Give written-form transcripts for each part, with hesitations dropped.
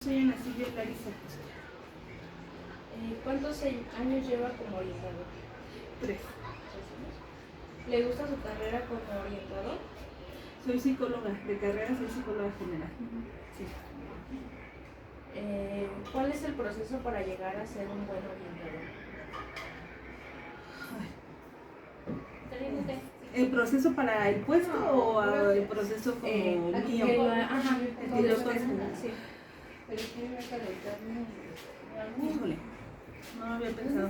Soy Ana Silvia Larisa. ¿Cuántos años lleva como orientador? 3. ¿Le gusta su carrera como orientador? Soy psicóloga de carrera, soy psicóloga general. Sí. ¿Cuál es el proceso para llegar a ser un buen orientador? ¿El proceso para el puesto o el proceso como mío? El piloto de sí. Híjole, no lo había pensado.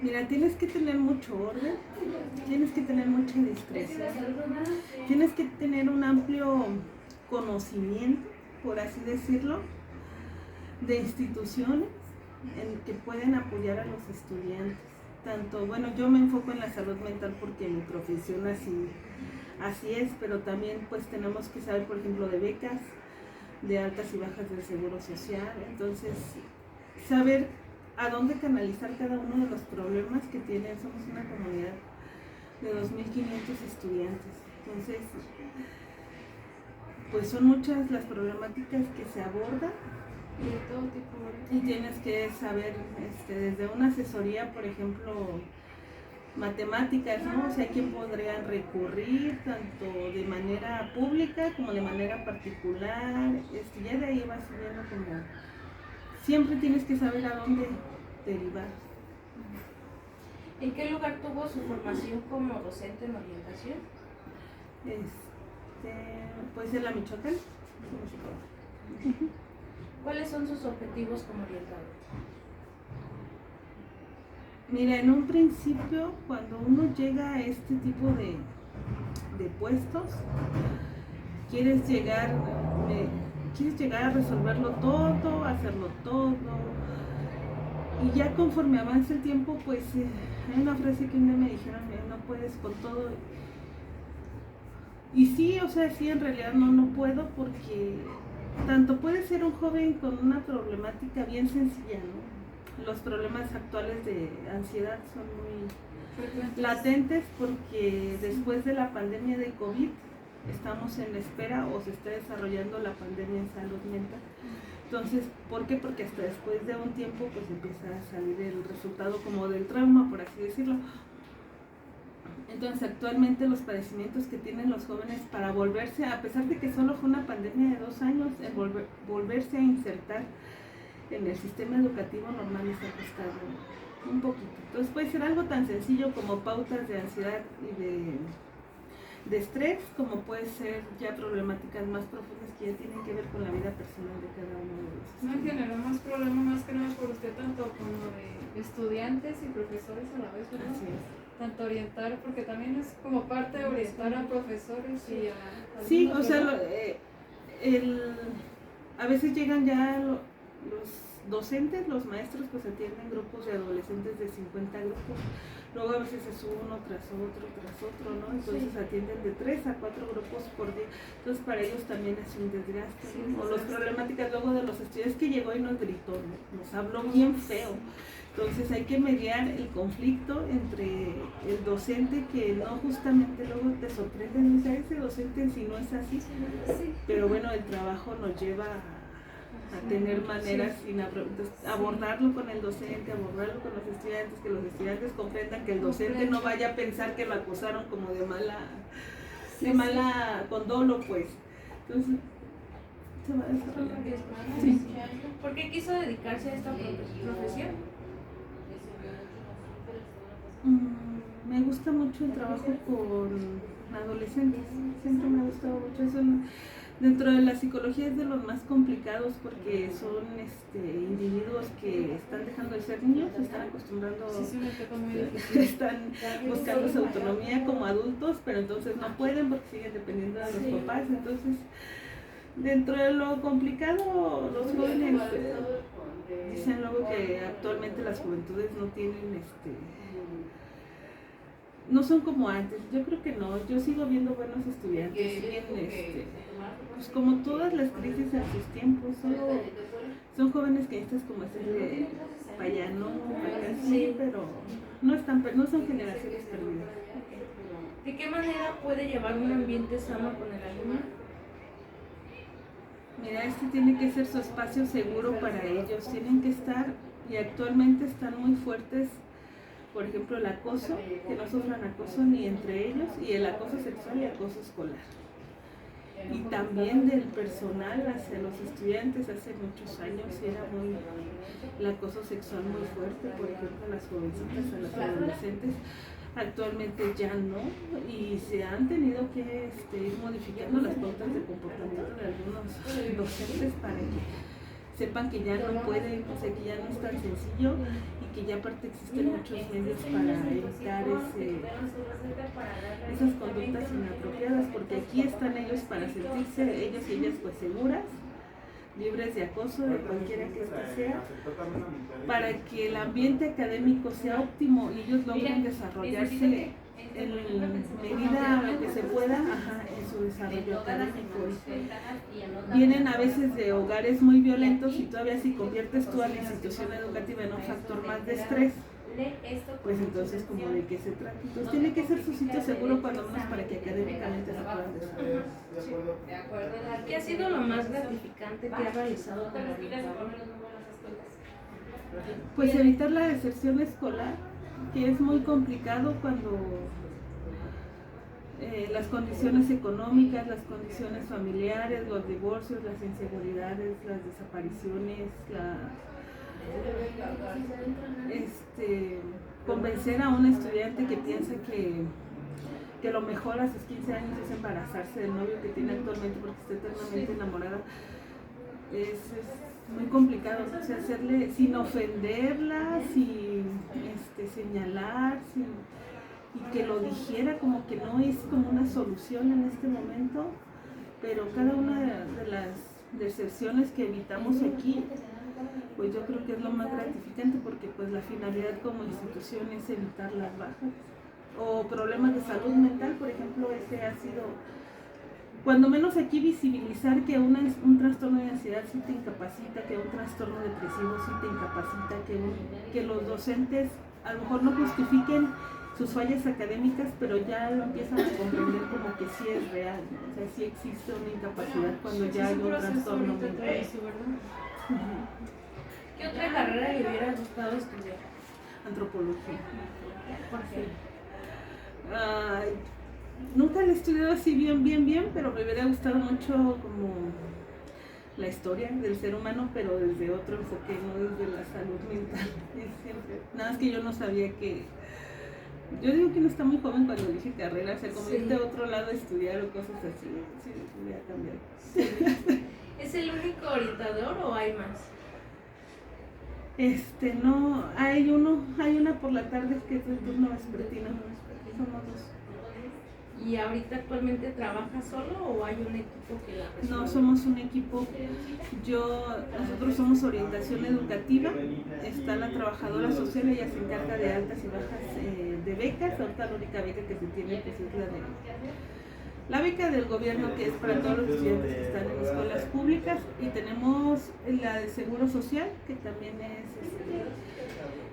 Mira, tienes que tener mucho orden, tienes que tener mucha discreción, tienes que tener un amplio conocimiento, por así decirlo, de instituciones en que pueden apoyar a los estudiantes. Tanto, bueno, yo me enfoco en la salud mental porque mi profesión así es, pero también pues tenemos que saber, por ejemplo, de becas, de altas y bajas del seguro social. Entonces, saber a dónde canalizar cada uno de los problemas que tienen. Somos una comunidad de 2.500 estudiantes. Entonces, pues son muchas las problemáticas que se abordan. Y de todo tipo. Y tienes que saber, desde una asesoría, por ejemplo, matemáticas, ¿no? O sea, ¿a quién podrían recurrir, tanto de manera pública como de manera particular? Ya de ahí vas subiendo como... Siempre tienes que saber a dónde derivar. ¿En qué lugar tuvo su formación como docente en orientación? Pues en la Michoacán. ¿Cuáles son sus objetivos como orientador? Mira, en un principio, cuando uno llega a este tipo de puestos, quieres llegar a resolverlo todo, hacerlo todo, y ya conforme avanza el tiempo, pues hay una frase que un día me dijeron, no puedes con todo. Y sí, o sea, sí, en realidad no puedo, porque tanto puede ser un joven con una problemática bien sencilla, ¿no? Los problemas actuales de ansiedad son muy latentes porque después de la pandemia de COVID estamos en espera o se está desarrollando la pandemia en salud mental. Entonces, ¿por qué? Porque hasta después de un tiempo pues empieza a salir el resultado como del trauma, por así decirlo. Entonces, actualmente los padecimientos que tienen los jóvenes para volverse, a pesar de que solo fue una pandemia de 2 años, el volverse a insertar en el sistema educativo normal les ha costado un poquito. Entonces puede ser algo tan sencillo como pautas de ansiedad y de estrés, como puede ser ya problemáticas más profundas que ya tienen que ver con la vida personal de cada uno de los estudiantes. No generó más problemas más que nada por usted, tanto como de estudiantes y profesores a la vez, ¿verdad? Así es. Tanto orientar, porque también es como parte de orientar a profesores y a sí, alumnos, o sea, a veces llegan ya los docentes, los maestros, pues atienden grupos de adolescentes de 50 grupos, luego a veces es uno tras otro, ¿no? Entonces atienden de 3 a 4 grupos por día, entonces para ellos también es un desgaste, ¿no? O las problemáticas luego de los estudiantes que llegó y nos gritó, ¿no? Nos habló bien feo. Entonces hay que mediar el conflicto entre el docente, que no justamente luego te sorprende, no sé, ese docente si no es así, pero bueno, el trabajo nos lleva a tener maneras, abordarlo con el docente, abordarlo con los estudiantes, que los estudiantes comprendan, que el docente no vaya a pensar que lo acusaron como de mala con dolo, pues. Entonces, se va a desarrollar. Sí. ¿Por qué quiso dedicarse a esta profesión? Me gusta mucho el trabajo con adolescentes, siempre me ha gustado mucho eso. Dentro de la psicología es de los más complicados porque son individuos que están dejando de ser niños, se están acostumbrando, están buscando su autonomía como adultos, pero entonces no pueden porque siguen dependiendo de los papás. Entonces, dentro de lo complicado, los jóvenes dicen luego que actualmente las juventudes no tienen no son como antes. Yo creo que no, yo sigo viendo buenos estudiantes, pues como todas las crisis en sus tiempos, son jóvenes que necesitas como hacer de payano, sí, pero no son generaciones perdidas. ¿De qué manera puede llevar un ambiente sano con el alumno? este tiene que ser su espacio seguro para ellos, tienen que estar, y actualmente están muy fuertes, por ejemplo, el acoso, que no sufran acoso ni entre ellos, y el acoso sexual y acoso escolar. Y también del personal hacia los estudiantes. Hace muchos años era muy el acoso sexual muy fuerte, por ejemplo, a las jovencitas, a las adolescentes. Actualmente ya no, y se han tenido que ir modificando las pautas de comportamiento de algunos docentes para que sepan que ya no pueden, o sea, que ya no es tan sencillo, y que ya aparte existen muchos medios para evitar esas conductas inapropiadas, porque aquí están ellos para sentirse ellos y ellas pues seguras, libres de acoso de cualquiera que ésta sea, para que el ambiente académico sea óptimo y ellos logren desarrollarse en medida lo que se pueda en su desarrollo académico. Vienen a veces de hogares muy violentos, y todavía si conviertes tú a la institución educativa en un factor más de estrés, pues entonces como de qué se trata. Entonces tiene que ser su sitio seguro, cuando menos para que académicamente se puedan desarrollar. ¿Qué ha sido lo más gratificante que ha realizado como orientador? Pues evitar la deserción escolar, que es muy complicado cuando las condiciones económicas, las condiciones familiares, los divorcios, las inseguridades, las desapariciones, convencer a un estudiante que piensa que lo mejor a sus 15 años es embarazarse del novio que tiene actualmente porque está eternamente enamorada, es muy complicado, ¿no? O sea, hacerle sin ofenderla, sin señalar, y que lo dijera como que no es como una solución en este momento, pero cada una de las deserciones que evitamos aquí, pues yo creo que es lo más gratificante, porque pues la finalidad como institución es evitar las bajas o problemas de salud mental. Por ejemplo, ese ha sido, cuando menos aquí, visibilizar que un trastorno de ansiedad sí te incapacita, que un trastorno depresivo sí te incapacita, que los docentes a lo mejor no justifiquen sus fallas académicas, pero ya lo empiezan a comprender como que sí es real, ¿no? O sea, sí existe una incapacidad cuando ya hay un trastorno mental. ¿Qué otra carrera le hubiera gustado estudiar? Antropología. ¿Por qué? Nunca la he estudiado así bien, pero me hubiera gustado mucho como la historia del ser humano, pero desde otro enfoque, no desde la salud mental. Siempre. Nada más que yo no sabía que... Yo digo que uno está muy joven cuando elige carrera, o sea, como irte a otro lado a estudiar o cosas así, sí, voy a cambiar. Sí. ¿Es el único orientador o hay más? No, hay una por la tarde que es el turno vespertino, somos dos. ¿Y ahorita actualmente trabaja solo o hay un equipo que la resuelve? No, somos un equipo. Nosotros somos orientación educativa. Está la trabajadora social, ella se encarga de altas y bajas de becas. Ahorita la única beca que se tiene pues es la beca del gobierno, que es para todos los estudiantes que están en escuelas públicas, y tenemos la de seguro social, que también es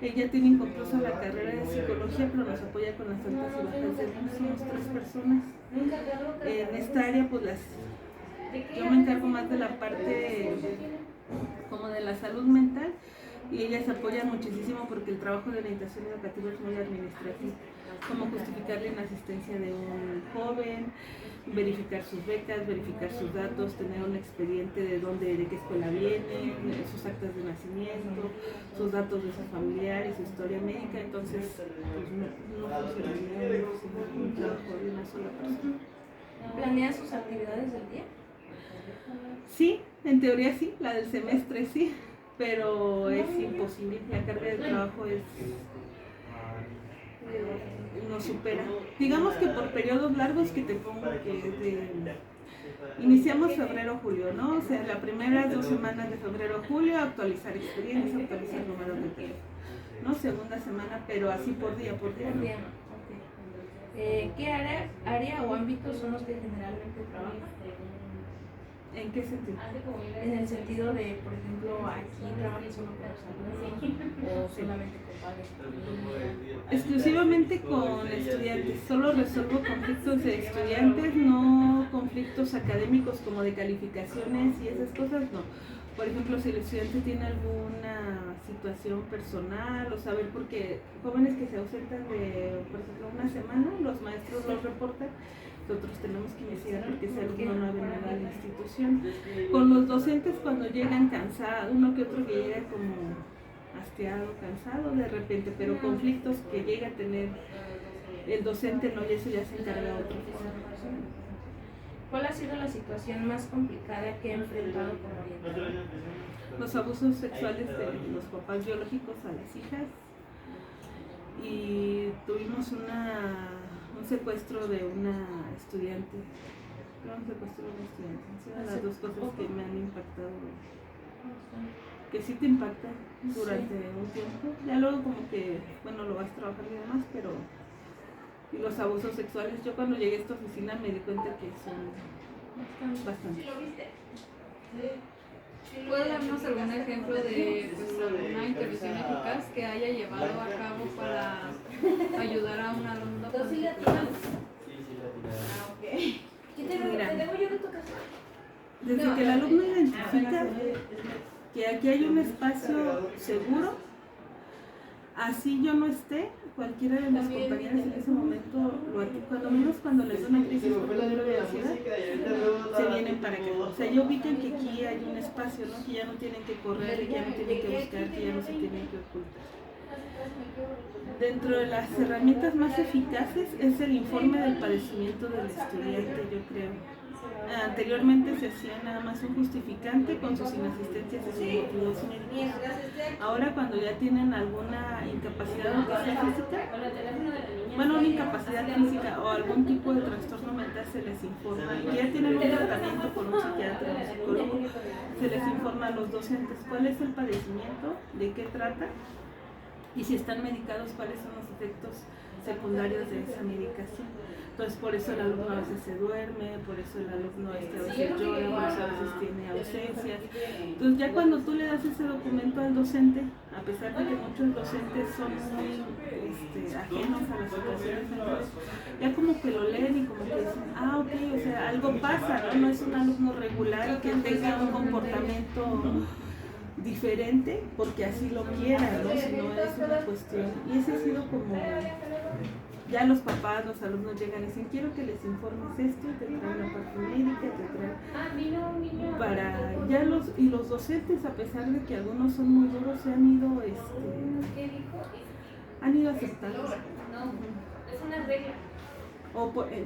ella tiene inconclusa la carrera de psicología, pero nos apoya con las altas y bajas de becas. Somos 3 personas. En esta área pues yo me encargo más de la parte como de la salud mental, y ellas apoyan muchísimo porque el trabajo de orientación educativa es muy administrativo, como justificar la inasistencia de un joven, verificar sus becas, verificar sus datos, tener un expediente de qué escuela viene, sus actas de nacimiento, sus datos de su familiar y su historia médica. Entonces pues no funcionaría sin un trabajo de una sola persona. ¿Planea sus actividades del día? Sí, en teoría sí, la del semestre sí, pero es imposible, la carga de trabajo nos supera. Digamos que por periodos largos que te pongo iniciamos febrero-julio, ¿no? O sea, las primeras 2 semanas de febrero-julio, actualizar experiencia, actualizar números de teléfono, ¿no? Segunda semana, pero así por día. ¿No? ¿Qué área o ámbitos son los que generalmente trabajan? ¿En qué sentido? En el sentido de, por ejemplo, aquí trabajas solo con los alumnos o solamente con padres de familia. Exclusivamente con estudiantes, solo resuelvo conflictos de estudiantes, no conflictos académicos como de calificaciones y esas cosas, no. Por ejemplo, si el estudiante tiene alguna situación personal o saber, porque jóvenes que se ausentan de, por ejemplo, una semana, los maestros los reportan, nosotros tenemos que investigar porque ese alumno no ha venido a la institución. Con los docentes cuando llegan cansados, uno que otro que llega como hastiado, cansado de repente, pero conflictos que llega a tener el docente, no, y eso ya se encarga otro oficial. ¿Cuál ha sido la situación más complicada que ha enfrentado como orientador? Los abusos sexuales de los papás biológicos a las hijas, y tuvimos un secuestro de una estudiante. Un secuestro de una estudiante. Son las dos cosas que me han impactado, que sí te impactan durante un tiempo. Ya luego como que, bueno, lo vas trabajando y demás, pero... Y los abusos sexuales, yo cuando llegué a esta oficina me di cuenta que son bastante. ¿Puede darnos algún ejemplo de alguna intervención eficaz que haya llevado a cabo para ayudar a un alumno con dificultades? Mira, desde que el alumno identifica que aquí hay un espacio seguro, así yo no esté, cualquiera de mis compañeras en ese momento, cuando menos cuando les da una crisis por ejemplo de ansiedad, se vienen para acá. O sea, ya ubican que aquí hay un espacio, ¿no? Que ya no tienen que correr, que ya no tienen que buscar, que ya no se tienen que ocultar. Dentro de las herramientas más eficaces es el informe del padecimiento del estudiante, yo creo. Anteriormente se hacía nada más un justificante con sus inasistencias y sus motivos médicos. Ahora cuando ya tienen alguna incapacidad aunque sea física, bueno, una incapacidad física o algún tipo de trastorno mental, se les informa, y ya tienen un tratamiento con un psiquiatra o un psicólogo, se les informa a los docentes cuál es el padecimiento, de qué trata, y si están medicados, cuáles son los efectos secundarios de esa medicación. Entonces por eso el alumno a veces se duerme, por eso el alumno a veces llora, por eso a veces tiene ausencias. Entonces ya cuando tú le das ese documento al docente, a pesar de que muchos docentes son muy ajenos a las situaciones, ya como que lo leen y como que dicen, ok, o sea, algo pasa, ¿no? No es un alumno regular y que tenga un comportamiento diferente porque así lo quiera, ¿no? Sino es una cuestión. Y ese ha sido como... Ya los papás, los alumnos llegan y dicen, quiero que les informes esto, y te traen la parte médica, te traen para ya los docentes, a pesar de que algunos son muy duros, se han ido aceptando. Es una regla.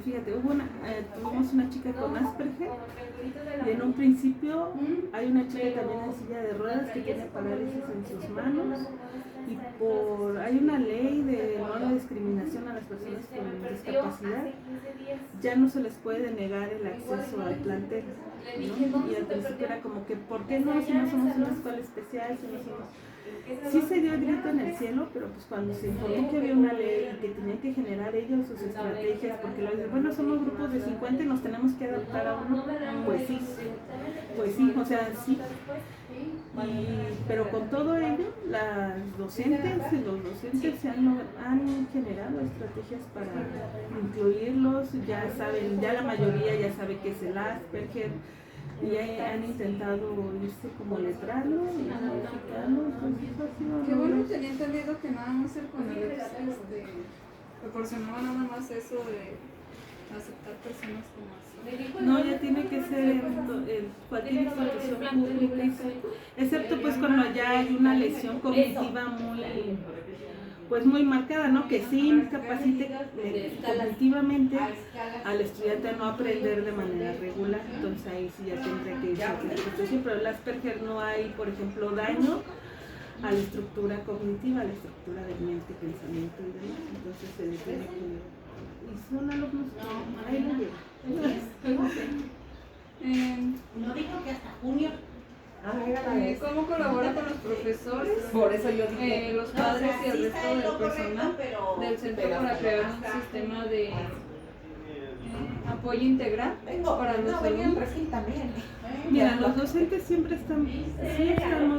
Fíjate, tuvimos una chica con Asperger, y en un principio hay una chica también en silla de ruedas que tiene parálisis en sus manos, y hay una ley de no discriminación a las personas con discapacidad, ya no se les puede negar el acceso al plantel, ¿no? Y al principio era como que, ¿por qué no? Si no somos una escuela especial, si no somos... Sí se dio el grito en el cielo, pero pues cuando se informó que había una ley y que tenían que generar ellos sus estrategias, porque lo dicen, bueno, somos grupos de 50 y nos tenemos que adaptar a uno, pues sí, o sea, sí. Pero con todo ello, las docentes y los docentes han generado estrategias para incluirlos, ya saben, ya la mayoría ya sabe qué es el Asperger, y han intentado irse como letrarlo y modificarlo. Qué bueno, tenía entendido que nada más el CONALEP proporcionaba nada más eso de aceptar personas como así. No, ya tiene que ser cualquier institución pública, excepto pues cuando ya hay una lesión cognitiva muy marcada, ¿no? Que sí incapacite cognitivamente al estudiante a no aprender de manera regular. Entonces ahí sí ya tendría que irse a la institución, pero el Asperger no hay, por ejemplo, daño a la estructura cognitiva, a la estructura de mente, pensamiento y demás. Entonces se le tiene que... Y son alumnos que ahí lo llevan. No dijo que hasta junio. ¿Cómo colabora con los profesores, Por eso yo dije, los padres y el sí resto está del personal pero del centro para crear un sistema de apoyo integral para los alumnos. también. Mira, los docentes siempre están muy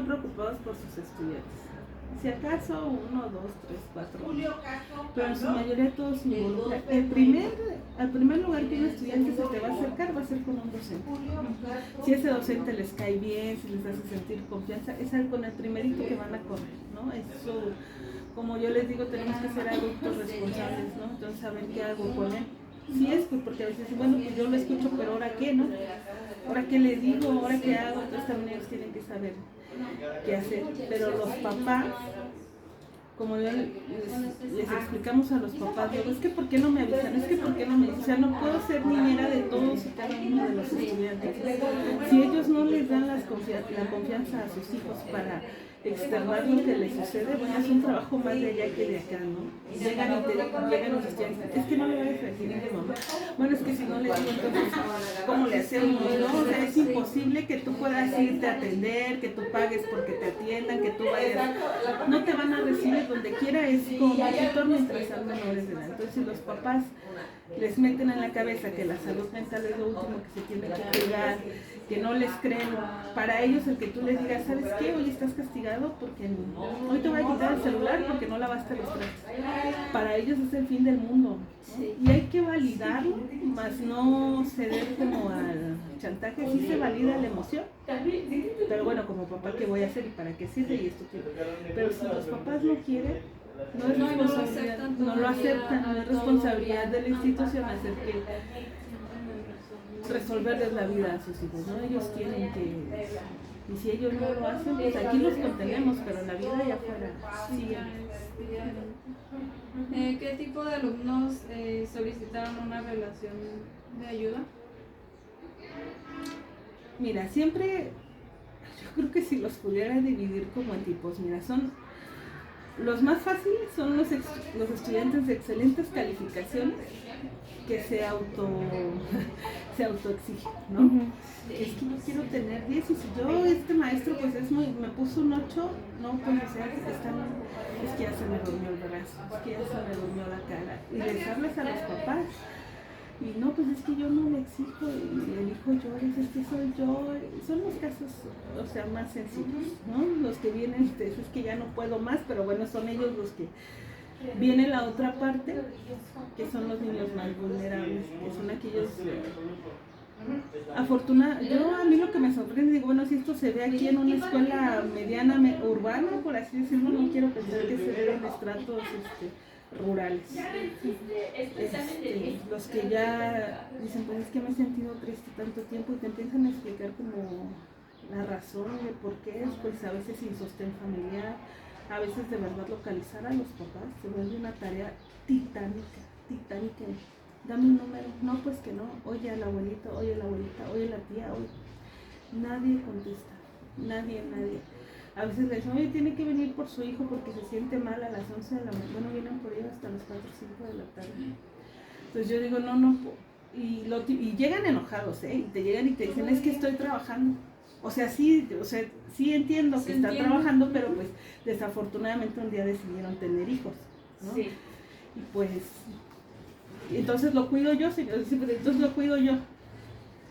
preocupados por sus estudiantes. Si acaso 1, 2, 3, 4, pero en su mayoría todos se involucran. Al primer lugar que un estudiante se te va a acercar va a ser con un docente. Si ese docente les cae bien, si les hace sentir confianza, es algo con el primerito que van a correr, ¿no? Eso, como yo les digo, tenemos que ser adultos responsables, ¿no? Entonces saber qué hago con él. Sí es, pues, porque a veces, bueno, pues yo lo escucho, pero ¿ahora qué, no? ¿Ahora qué le digo? ¿Ahora qué hago? Entonces también ellos tienen que saber qué hacer. Pero los papás, como yo les explicamos a los papás, digo, es que ¿por qué no me avisan? Es que ¿por qué no me dicen? O sea, no puedo ser niñera de todos y cada uno de los estudiantes. Si ellos no les dan la confianza a sus hijos para externar lo que les sucede, bueno, es un trabajo más de allá que de acá, ¿no? Llegan los estudiantes, es que no le vayas a decir a mi mamá. Bueno, es que si no le digo, entonces, ¿cómo le hacemos, no? O sea, es imposible que tú puedas irte a atender, que tú pagues porque te atiendan, que tú vayas. No te van a recibir donde quiera, es como tutor mientras sean menores de edad. Entonces, si los papás les meten en la cabeza que la salud mental es lo último que se tiene que cuidar, que no les creen, para ellos el que tú les digas, ¿sabes qué? Hoy estás castigado porque hoy te voy a quitar el celular porque no lavaste los trastes. Para ellos es el fin del mundo, ¿no? Y hay que validarlo, más no ceder como al chantaje. Sí se valida la emoción, pero bueno, como papá, ¿qué voy a hacer y para qué sirve? Y esto quiero. Pero si los papás no quieren, no es responsabilidad, no lo aceptan, no es responsabilidad de la institución hacer que resolverles la vida a sus hijos, ¿no? Ellos quieren que, y si ellos no lo hacen, pues aquí los contenemos, pero la vida allá afuera sigue. ¿Qué tipo de alumnos solicitaron una relación de ayuda? Mira, siempre, yo creo que si los pudiera dividir como en tipos, mira, son los más fáciles son los estudiantes de excelentes calificaciones que se autoexigen, ¿no? Es que yo quiero tener 10 y si yo, este maestro pues me puso un 8, no, pues o sea, es que ya se me durmió el brazo, es que ya se me durmió la cara. Y les hablas a los papás y no, pues es que yo no le exijo y el hijo llora, es que soy yo. Son los casos, o sea, más sencillos, ¿no? Los que vienen, es que ya no puedo más, pero bueno, son ellos los que... Viene la otra parte, que son los niños más vulnerables, que son aquellos afortunados. Yo a mí lo que me sorprende, digo, bueno, si esto se ve aquí en una escuela mediana, urbana, por así decirlo, no quiero pensar que se ve en estratos rurales. Los que ya dicen, pues es que me he sentido triste tanto tiempo y te empiezan a explicar como la razón de por qué es, pues a veces sin sostén familiar. A veces de verdad localizar a los papás se vuelve una tarea titánica. Dame un número, no, pues que no, oye al abuelito, oye a la abuelita, oye a la tía, oye. Nadie contesta, nadie. A veces le dicen, oye, tiene que venir por su hijo porque se siente mal a las 11 de la mañana, bueno, vienen por ellos hasta las 4 o 5 de la tarde. Entonces yo digo, no, y llegan enojados, y te llegan y te dicen, es que estoy trabajando. O sea, sí entiendo que están trabajando, pero pues desafortunadamente un día decidieron tener hijos, ¿no? Sí. Y pues, entonces lo cuido yo, señor, entonces lo cuido yo.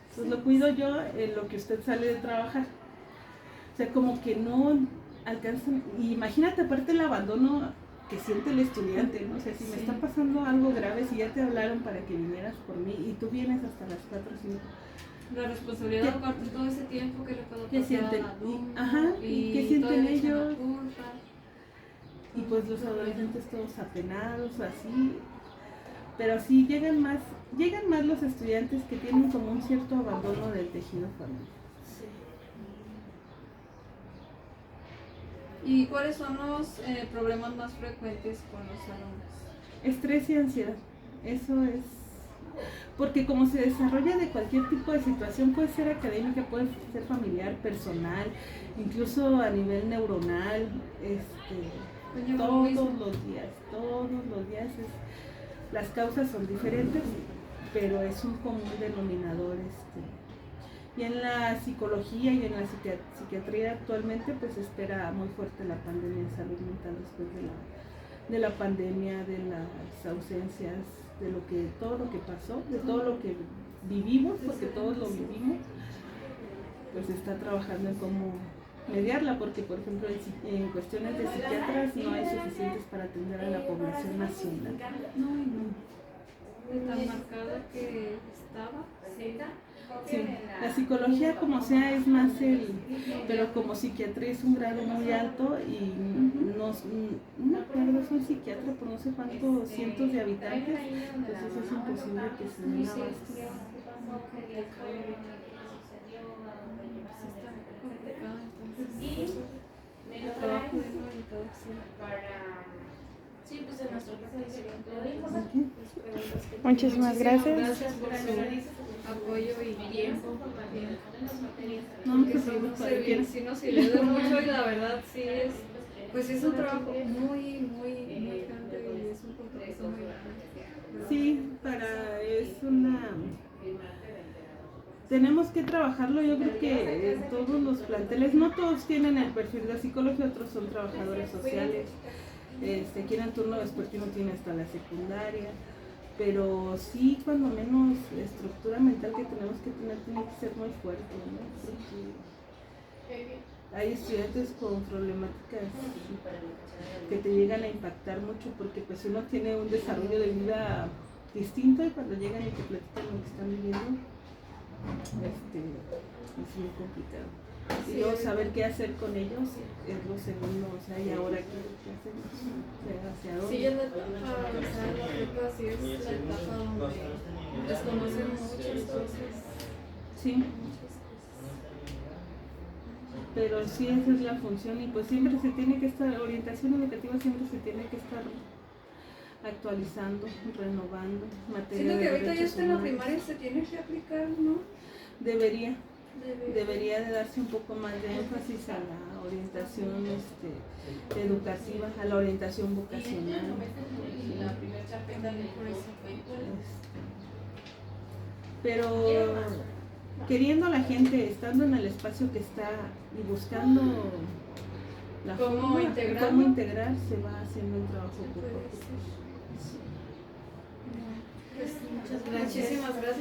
Entonces lo cuido yo en lo que usted sale de trabajar. O sea, como que no alcanzan, y imagínate aparte el abandono que siente el estudiante, ¿no? O sea, si me está pasando algo grave, si ya te hablaron para que vinieras por mí y tú vienes hasta las 4 o 5. La responsabilidad de compartir todo ese tiempo que le puedo pasar al alumno. Ajá, ¿y qué sienten ellos? Y pues los adolescentes todos apenados, así. Pero sí llegan más los estudiantes que tienen como un cierto abandono del tejido familiar. Sí. ¿Y cuáles son los problemas más frecuentes con los alumnos? Estrés y ansiedad, eso es. Porque como se desarrolla de cualquier tipo de situación, puede ser académica, puede ser familiar, personal, incluso a nivel neuronal, todos los días las causas son diferentes, pero es un común denominador. Y en la psicología y en la psiquiatría actualmente pues se espera muy fuerte la pandemia en salud mental después de la pandemia, de las ausencias, de todo lo que pasó, de todo lo que vivimos, porque todos lo vivimos, pues está trabajando en cómo mediarla, porque por ejemplo en cuestiones de psiquiatras no hay suficientes para atender a la población nacional. De tan marcada que estaba. Sí, la psicología como sea es más pero como psiquiatría es un grado muy alto y no me acuerdo, soy psiquiatra por no sé cuántos cientos de habitantes, entonces es imposible que se den abasto. Sí, pues en nuestro caso sería todo. Muchísimas gracias. Gracias por su apoyo y tiempo. No te preocupes, Sí nos sirvió mucho y la verdad sí es, pues es un trabajo muy grande y es un compromiso muy grande. sí, tenemos que trabajarlo, yo creo que en todos los planteles, no todos tienen el perfil de psicología, otros son trabajadores sociales, aquí en el turno vespertino tiene hasta la secundaria, pero sí, cuando menos la estructura mental que tenemos que tener tiene que ser muy fuerte, ¿no? Porque hay estudiantes con problemáticas que te llegan a impactar mucho, porque pues uno tiene un desarrollo de vida distinto y cuando llegan y te platican lo que están viviendo, es muy complicado. Y luego saber qué hacer con ellos es lo segundo, o sea, y ahora qué hacemos, o sea, hacia dónde. Sí, es la etapa, o sea, la prepa sí es la etapa donde desconocen muchas cosas. Sí, pero sí esa es la función y pues siempre se tiene que estar, orientación educativa siempre se tiene que estar actualizando, renovando, materia Siento que de ahorita ya derechos está en la humanos. primaria se tiene que aplicar, ¿no? Debería de darse un poco más de énfasis a la orientación educativa, a la orientación vocacional. Pero queriendo a la gente, estando en el espacio que está y buscando la ¿Cómo forma, integrar? cómo integrar, se va haciendo el trabajo poco a poco. Pues, muchísimas gracias.